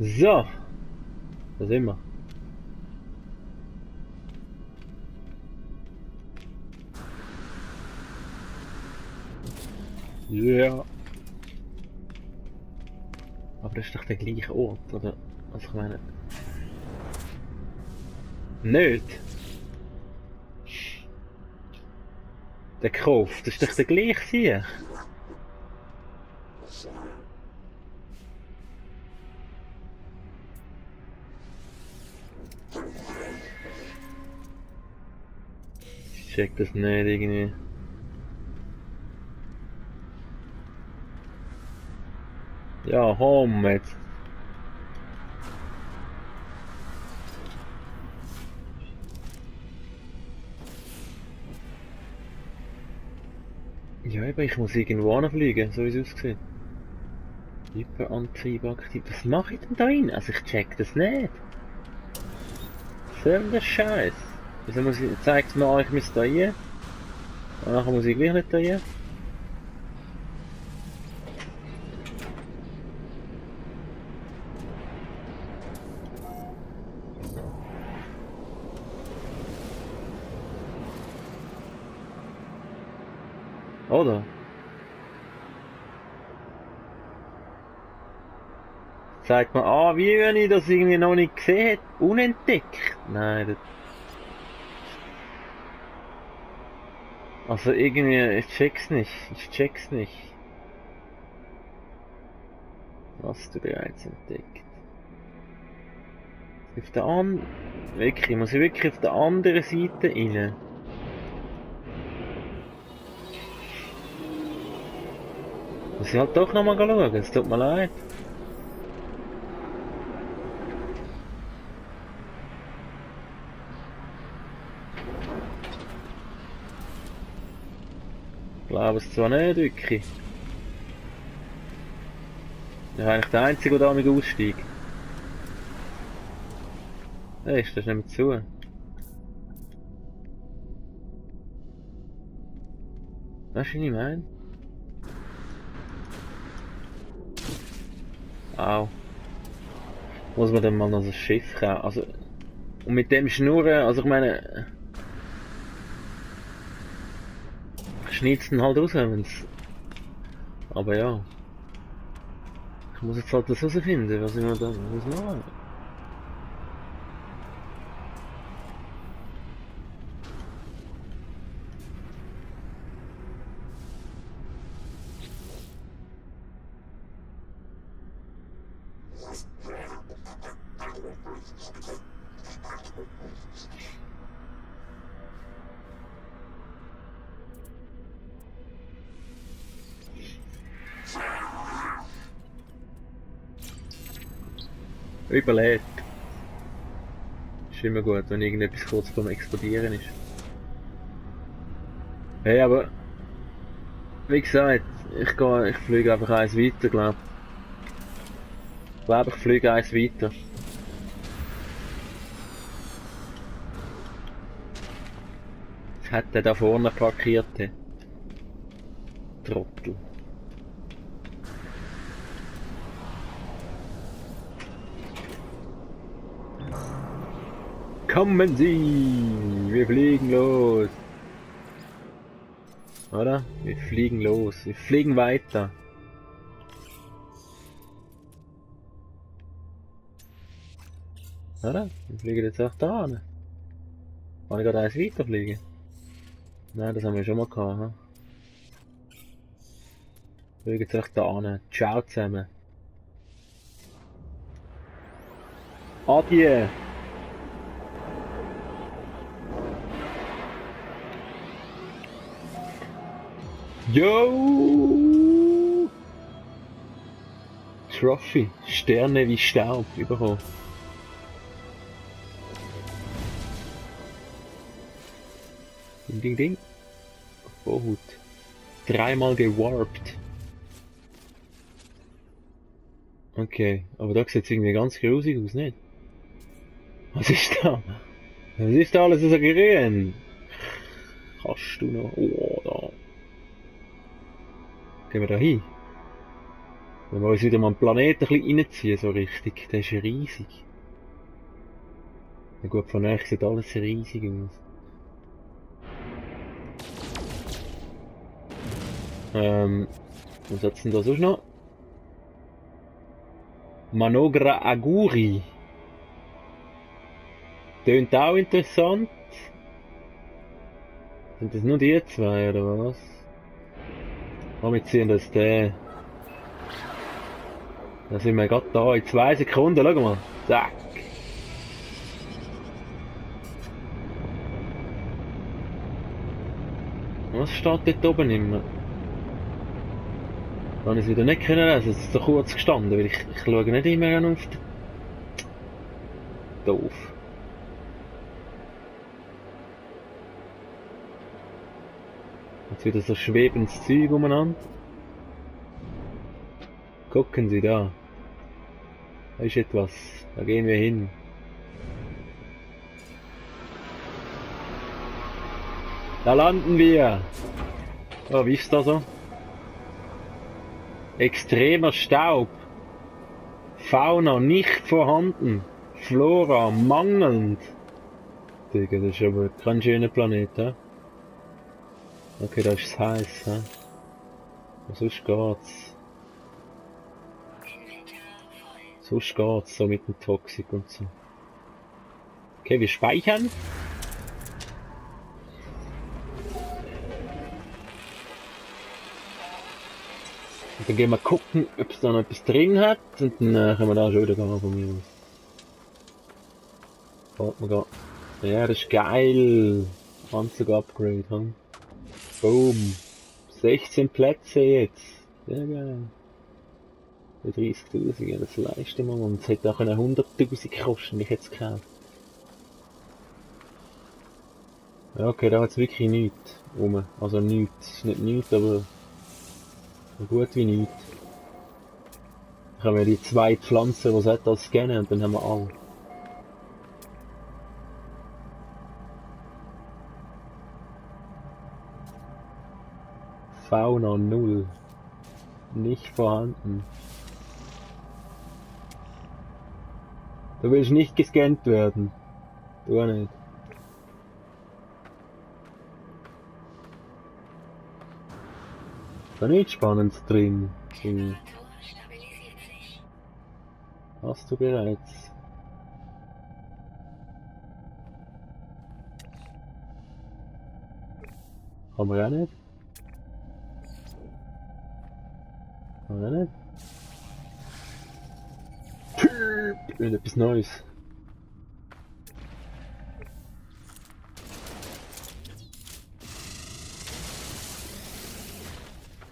So, da sind wir. Ja. Aber das ist doch der gleiche Ort, oder? Also ich meine... Nicht? Der Kopf, das ist doch der gleiche hier. Ich check das nicht irgendwie. Ja, komm jetzt. Ja, eben, ich muss irgendwo anfliegen, so wie es aussieht. Hyperantrieb aktiv. Was mache ich denn da rein? Also ich check das nicht. Was soll denn der Scheiß? Wieso muss ich, zeigt mir an, ich muss da rein. Und nachher muss ich gleich nicht da rein. Oder? Zeigt mir an, wie wenn ich das irgendwie noch nicht gesehen hätte. Unentdeckt. Nein, das... Also irgendwie, ich check's nicht. Ich check's nicht. Hast du bereits entdeckt? Auf der an... Wirklich, muss ich wirklich auf der anderen Seite rein? Muss ich halt doch nochmal schauen, es tut mir leid. Ich glaube es zwar nicht, wirklich. Ich bin eigentlich der Einzige, der damit aussteigt. Hey, ist das nicht mehr zu? Weißt du, was ich meine? Au. Muss man dann mal noch ein Schiff kaufen? Also, und mit dem Schnurren, also ich meine... Ich schneid's dann halt raus, wenn's... Aber ja. Ich muss jetzt halt das herausfinden, was ich mir da muss machen. Überlebt. Ist immer gut, wenn irgendetwas kurz vorm Explodieren ist. Hey, aber... Wie gesagt, ich fliege einfach eins weiter, glaub. Ich glaube, ich fliege eins weiter. Was hat der da vorne parkiert? Trottel. Kommen Sie! Wir fliegen los! Oder? Wir fliegen los. Wir fliegen weiter. Oder? Wir fliegen jetzt auch da an. Kann ich gerade eins weiterfliegen? Nein, das haben wir schon mal gehabt. Hm? Wir fliegen jetzt auch da an. Ciao zusammen. Adieu! Yo! Trophy. Sterne wie Staub bekommen. Ding, ding, ding. Vorhut. Dreimal gewarpt. Okay, aber da sieht es irgendwie ganz grusig aus, nicht? Was ist da? Was ist da alles so grün? Kannst du noch? Oh, da. Gehen wir da hin? Wenn wir uns wieder mal einen Planeten ein bisschen reinziehen, so richtig. Der ist ja riesig. Ja gut, von euch sieht alles riesig aus. Was hat's denn da sonst noch? Manogra Aguri. Tönt auch interessant. Sind das nur die zwei, oder was? Oh, wir ziehen das den. Da sind wir gerade da, in 2 Sekunden, schau mal. Zack. Was steht dort oben immer? Da habe ich es wieder nicht können lesen, es ist so kurz gestanden, weil ich schaue nicht immer auf den... Doof. Jetzt wieder so schwebendes Zeug umeinander. Gucken Sie da. Da ist etwas. Da gehen wir hin. Da landen wir. Oh, wie ist das so? Extremer Staub. Fauna nicht vorhanden. Flora mangelnd. Digga, das ist aber kein schöner Planet, hä? Okay, da ist es heiß, hä? Sonst geht's. Sonst geht's so mit dem Toxik und so. Okay, wir speichern. Und dann gehen wir gucken, ob es da noch etwas drin hat. Und dann können wir da schon wieder gehen von mir aus. Fährt man grad. Ja, das ist geil. Anzug-Upgrade, hm? Boom. 16 Plätze jetzt. Sehr geil. Für 30.000, ja, das leisten wir. Und es hätte auch 100.000 kosten, ich hätte es gekauft. Ja, okay, da hat es wirklich nichts rum. Also nichts. Nicht nichts, aber so gut wie nichts. Dann haben wir die 2 Pflanzen, die es hat, als scannen und dann haben wir alle. Fauna 0. Nicht vorhanden. Du willst nicht gescannt werden. Du auch nicht. Da nichts Spannendes drin. Hast du bereits? Haben wir auch nicht? Haben wir auch nicht? Etwas Neues.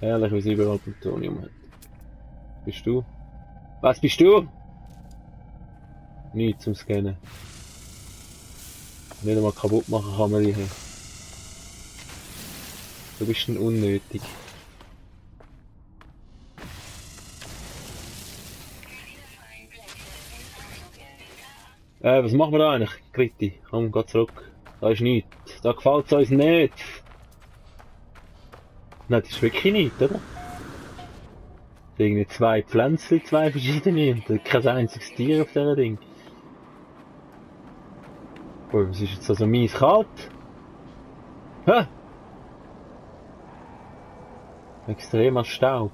Herrlich, wie es überall Plutonium hat. Bist du? Was bist du? Nichts zum Scannen. Nicht einmal kaputt machen kann man die hier. Du bist ein unnötig. Was machen wir da eigentlich, Gritti? Komm, geh zurück. Da ist nichts. Da gefällt es uns nicht. Nein, das ist wirklich nichts, oder? Irgendwie 2 Pflänzchen, 2 verschiedene und kein einziges Tier auf dieser Ding. Oh, was ist jetzt also mies kalt? Hä? Extremer Staub.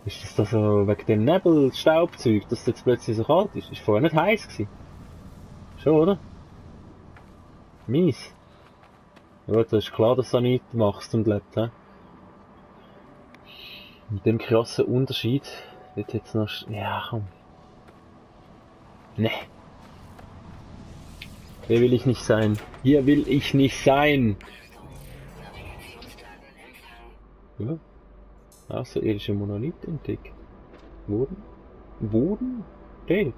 Ist das da so wegen dem Nebelstaubzeug, dass es jetzt plötzlich so kalt ist? Ist vorher nicht heiß gewesen? Schon, oder? Mies. Ja gut, das ist klar, dass du nichts machst und lebt, he? Mit dem krassen Unterschied wird jetzt noch... Ja, komm. Ne. Hier will ich nicht sein. Hier will ich nicht sein. Ja. Außerirdische Monolith entdeckt. Wurden? Dort.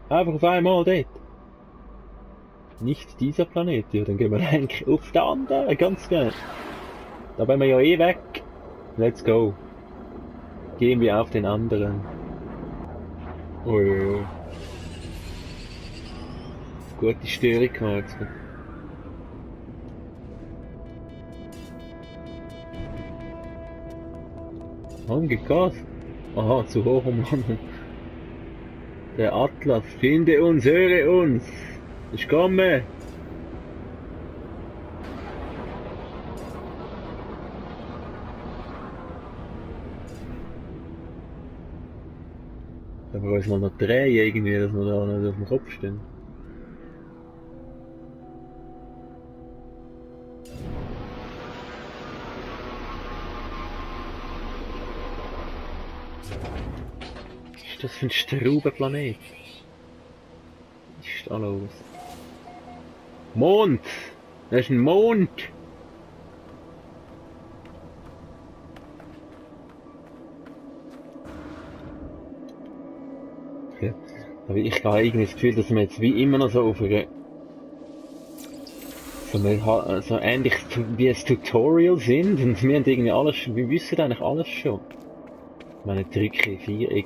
Einfach auf einmal dort. Nicht dieser Planet. Ja, dann gehen wir eigentlich auf den anderen. Ganz geil. Da bin wir ja eh weg. Let's go. Gehen wir auf den anderen. Oh ja. Gute Störung gemacht. Angeht Gas. Aha, zu hoch umlandung. Der Atlas, finde uns, höre uns. Ich komme. Aber wir uns mal noch drehen irgendwie, dass wir da nicht auf dem Kopf stehen. Was ist das für ein Straubenplanet? Was ist da los? Mond! Das ist ein Mond! Ja. Aber ich habe irgendwie das Gefühl, dass wir jetzt wie immer noch so auf einer so ähnlich wie ein Tutorial sind und wir haben irgendwie alles, wir wissen eigentlich alles schon. Ich meine, drücke Viereck,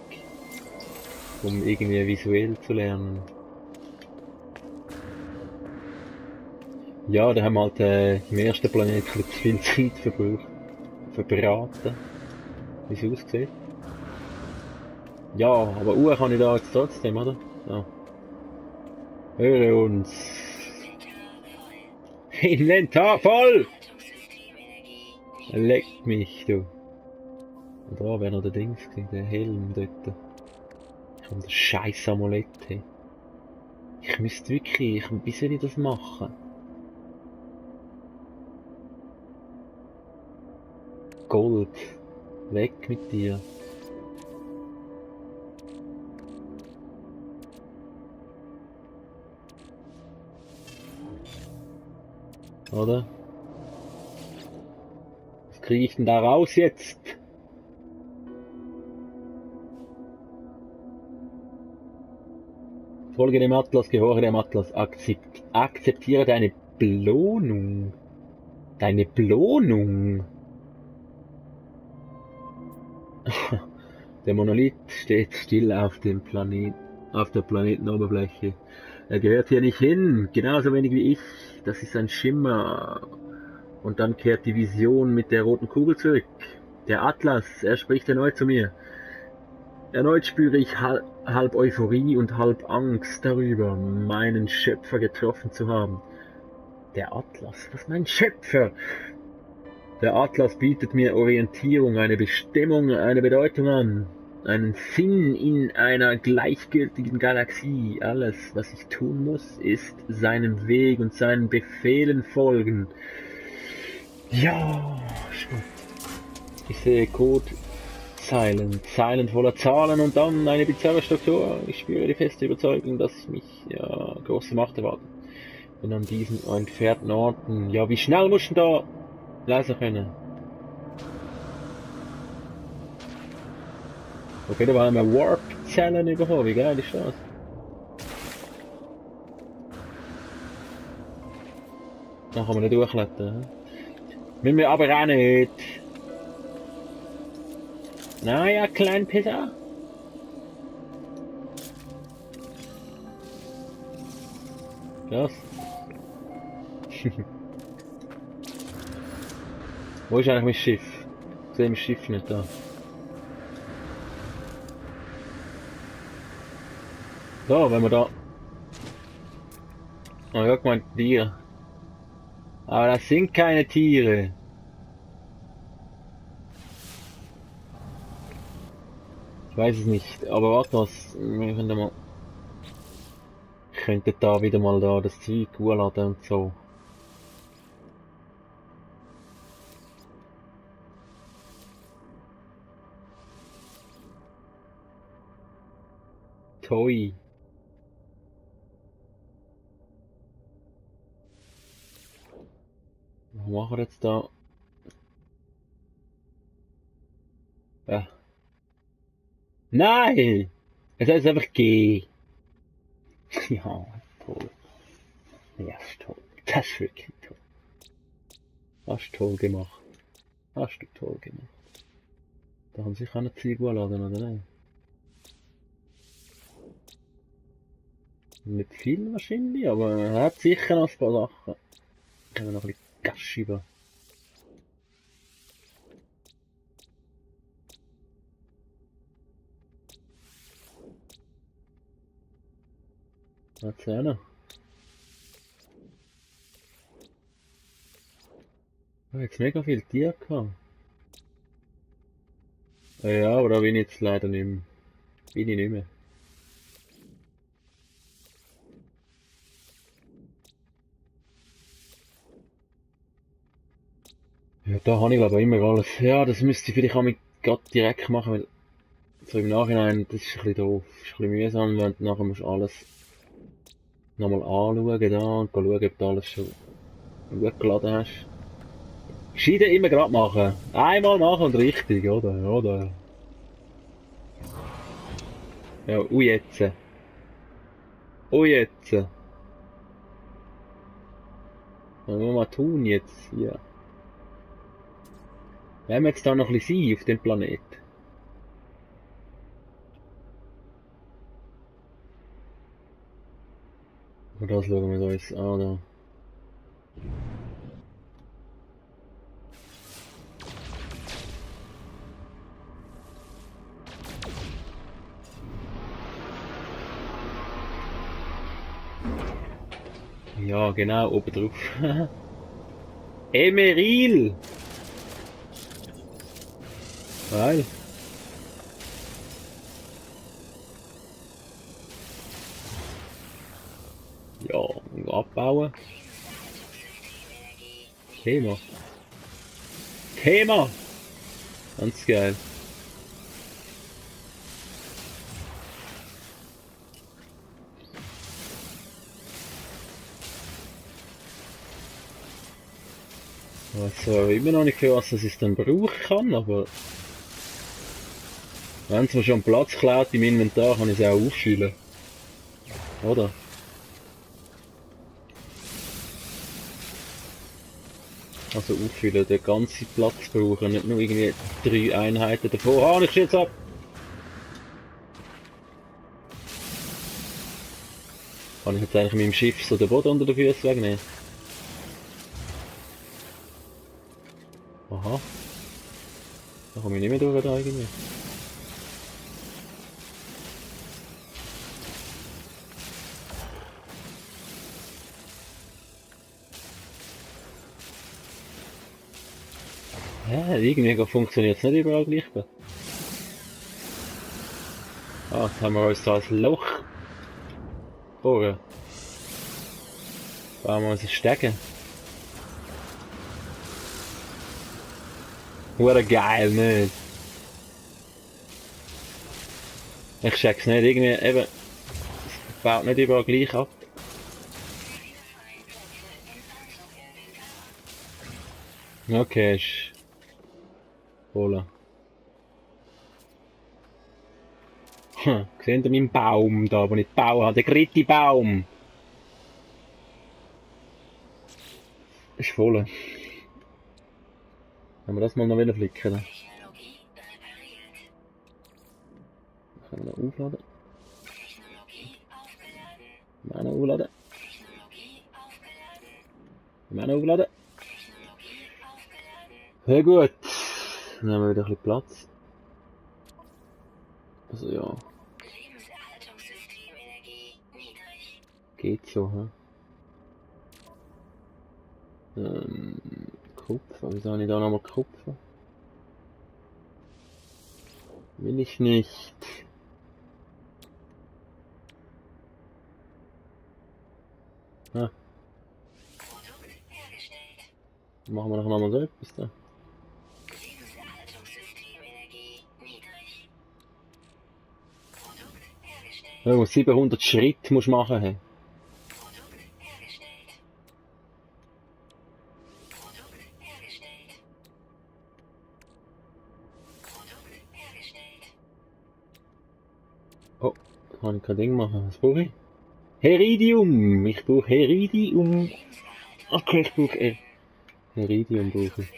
um irgendwie visuell zu lernen. Ja, da haben wir halt im ersten Planeten zu viel Zeit verbraten, wie es aussieht. Ja, aber Uhr kann ich da jetzt trotzdem, oder? Ja. Höre uns. Inventar voll! Leck mich, du. Und da wäre noch der Dings gewesen, der Helm dort. Ich habe das scheiß Amulett, hey. Ich müsste wirklich, wie soll ich das machen? Gold. Weg mit dir. Oder? Was kriege ich denn da raus jetzt? Folge dem Atlas, gehorche dem Atlas, akzeptiere deine Belohnung. Deine Belohnung? Der Monolith steht still auf dem auf der Planetenoberfläche. Er gehört hier nicht hin, genauso wenig wie ich. Das ist ein Schimmer. Und dann kehrt die Vision mit der roten Kugel zurück. Der Atlas, er spricht erneut zu mir. Erneut spüre ich halb Euphorie und halb Angst darüber, meinen Schöpfer getroffen zu haben. Der Atlas, was mein Schöpfer? Der Atlas bietet mir Orientierung, eine Bestimmung, eine Bedeutung an, einen Sinn in einer gleichgültigen Galaxie. Alles, was ich tun muss, ist seinem Weg und seinen Befehlen folgen. Ja, schon. Ich sehe Code Zeilen voller Zahlen und dann eine bizarre Struktur. Ich spüre die feste Überzeugung, dass mich große Macht erwartet. Bin an diesen entfernten Orten. Ja, wie schnell muss ich da lesen können? Okay, da haben wir Warp-Zellen bekommen. Wie geil ist das? Da kann man nicht durchklettern. Müssen wir aber auch nicht. Naja, klein Peter. Was? Wo ist eigentlich mein Schiff? Ich sehe mein Schiff nicht da. So, wenn wir da... Oh, ja, gemeint Tiere. Aber das sind keine Tiere. Ich weiß es nicht, aber warte was, wir können mal... Ich könnte da wieder mal da das Zeug hochladen und so. Toy. Was machen wir jetzt da? Ja. Nein! Es heißt einfach G. Ja, toll. Ja, ist toll. Das ist wirklich toll. Hast du toll gemacht. Hast du toll gemacht. Da haben sich auch noch Zeug geladen, oder nicht? Nicht viel wahrscheinlich, aber er hat sicher noch ein paar Sachen. Können wir noch ein bisschen Gas schieben. Hat's auch noch. Ich habe jetzt mega viele Tiere gehabt. Ja, aber da bin ich jetzt leider nicht mehr. Bin ich nicht mehr. Ja, da habe ich glaube ich immer alles. Ja, das müsste ich vielleicht auch mit grad direkt machen, weil so im Nachhinein, das ist ein bisschen doof. Das ist ein bisschen mühsam, wenn du nachher musst alles nochmal anschauen da und schauen, ob du alles schon gut geladen hast. Gescheiter immer gerade machen. Einmal machen und richtig, oder? Oder? Ja, und jetzt. Und jetzt. Was müssen wir tun jetzt hier? Wenn wir jetzt da noch ein bisschen sein auf dem Planet. Und das schauen wir uns an. Da. Ja, genau, oben drauf. Emeril! Geil. Ja, abbauen. Thema. Thema! Ganz geil. Also, immer noch nicht für was es dann brauchen kann, aber wenn es mir schon Platz klaut im Inventar, kann ich es auch auffüllen. Oder? Also auffüllen, den ganzen Platz brauchen, nicht nur irgendwie 3 Einheiten davon. Ah, ich jetzt ab! Kann ich jetzt eigentlich mit dem Schiff so den Boden unter den Füßen wegnehmen? Aha. Da komme ich nicht mehr durch da irgendwie. Irgendwie funktioniert es nicht überall gleich gut. Ah, jetzt haben wir uns da ein Loch bohren. Bauen wir uns ein Stecken. Hure geil, nicht? Ich check's nicht, irgendwie eben, es baut nicht überall gleich ab. Okay, ist voll. Seht ihr meinen Baum da, wo ich gebaut habe? Der dritte Baum! Ist voll. Wenn wir das mal noch wieder flicken. Dann können wir noch aufladen. Wir noch aufladen. Wir noch aufladen. Sehr gut. Dann haben wir wieder ein bisschen Platz. Also ja. Geht schon, hä? Kupfer, wieso habe ich da nochmal Kupfer? Will ich nicht. Ah. Machen wir doch nochmal so etwas da. Ja, 700 Schritte musst du machen. Hey. Oh, kann ich kein Ding machen. Was brauche ich? Heridium! Ich brauche Heridium. Okay, ich brauche Heridium brauche ich.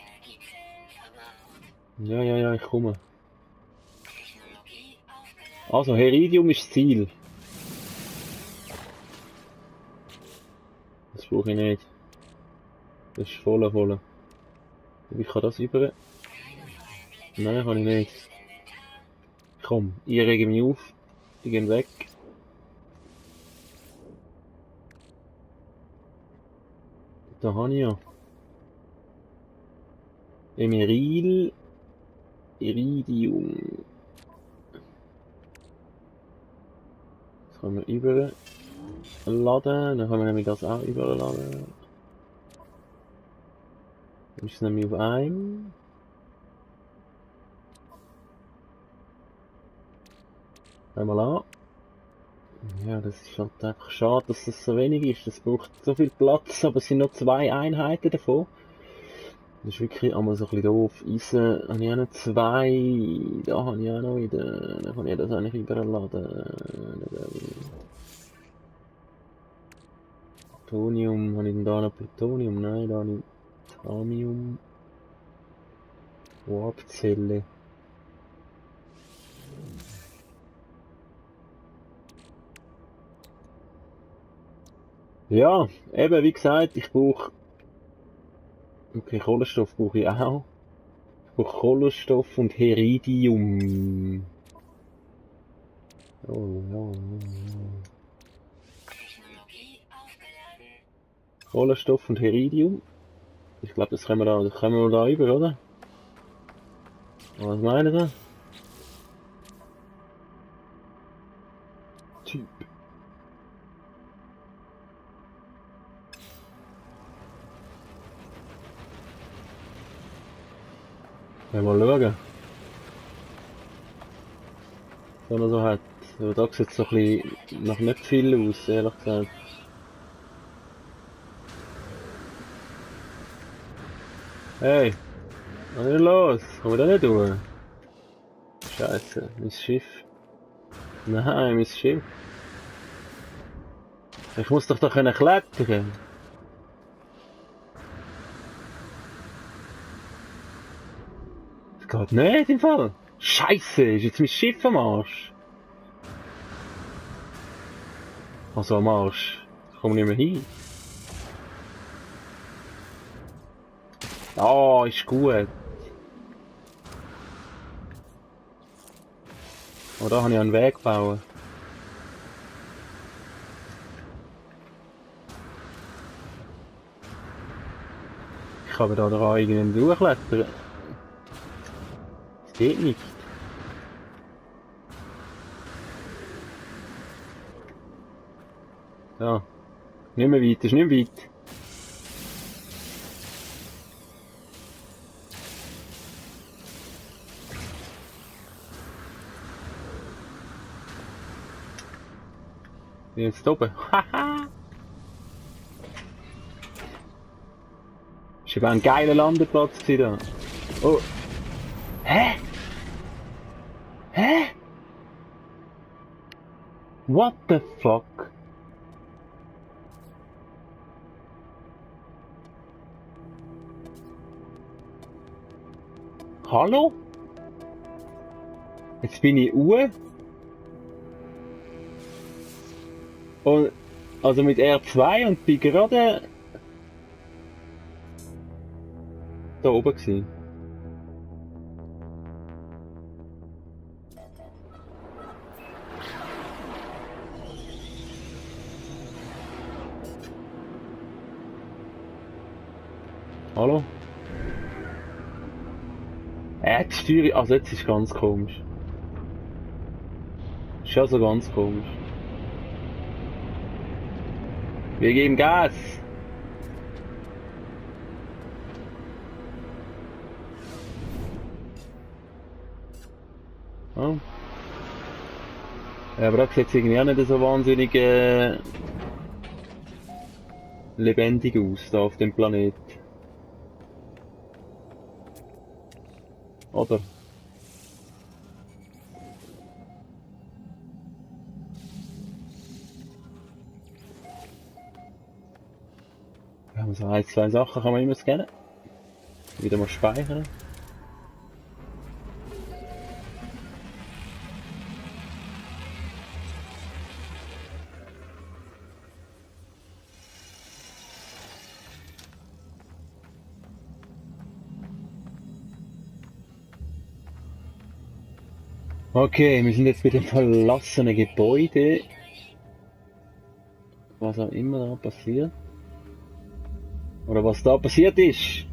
Ja, ich komme. Also, Heridium ist das Ziel. Das brauche ich nicht. Das ist voll. Ich kann das über. Nein, kann ich nicht. Komm, ich rege mich auf. Die gehen weg. Da habe ich ja. Emeril. Iridium. Das können wir überladen. Dann können wir nämlich das auch überladen. Dann ist es nämlich auf einem. Einmal an. Ja, das ist halt einfach schade, dass das so wenig ist. Das braucht so viel Platz, aber es sind nur 2 Einheiten davon. Das ist wirklich einmal so ein bisschen doof. Eisen habe ich auch noch 2. Da habe ich auch noch wieder. Dann kann ich das eigentlich überladen. Plutonium, habe ich denn da noch Plutonium? Nein, da habe ich Thamium. Warpzelle. Ja, eben wie gesagt, ich brauche. Okay, Kohlenstoff brauche ich auch. Ich brauche Kohlenstoff und Heridium. Ja. Kohlenstoff und Heridium. Ich glaube, das können wir da über, oder? Was meinen Sie? Typ. Ja, mal schauen. Was er so hat. Aber da sieht es so ein bisschen nach nicht viel aus, ehrlich gesagt. Hey, was ist denn los? Kommen wir da nicht durch? Scheiße, mein Schiff. Nein, mein Schiff. Ich muss doch da können klettern. Das geht nicht im Fall. Scheiße, ist jetzt mein Schiff am Arsch? Also am Arsch. Ich komme nicht mehr hin. Ah, ist gut. Oh, da habe ich einen Weg gebaut. Ich kann da dran irgendwie durchklettern. Das geht nicht. Ja. Nicht mehr weit, ist nicht mehr weit. Bin jetzt oben. Haha! Ist aber ein geiler Landeplatz gewesen da. Oh. Hä? Hä? What the fuck? Hallo? Jetzt bin ich Uhr. Und, also mit R2 und bin gerade da oben gewesen. Hallo? Die Steuerung, also jetzt ist ganz komisch. Ist also ganz komisch. Wir geben Gas! Ja. Ja, aber da sieht es irgendwie auch nicht so wahnsinnig lebendig aus, da auf dem Planet. Oder? Ja, so 1, 2 Sachen kann man immer scannen. Wieder mal speichern. Okay, wir sind jetzt bei dem verlassenen Gebäude. Was auch immer da passiert. Oder was da passiert ist.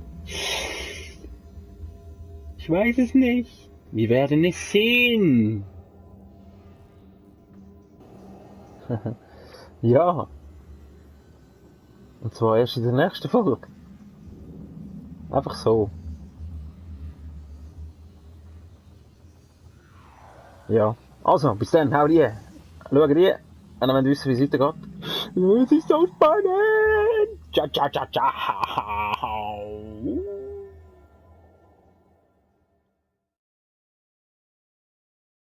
Ich weiß es nicht. Wir werden es sehen. Ja. Und zwar erst in der nächsten Folge. Einfach so. Ja. Also, bis dann, hau rein. Schau rein. Und dann wollen wir wissen, wie es weitergeht. Es ist so spannend. Ciao, ciao, ciao, ciao.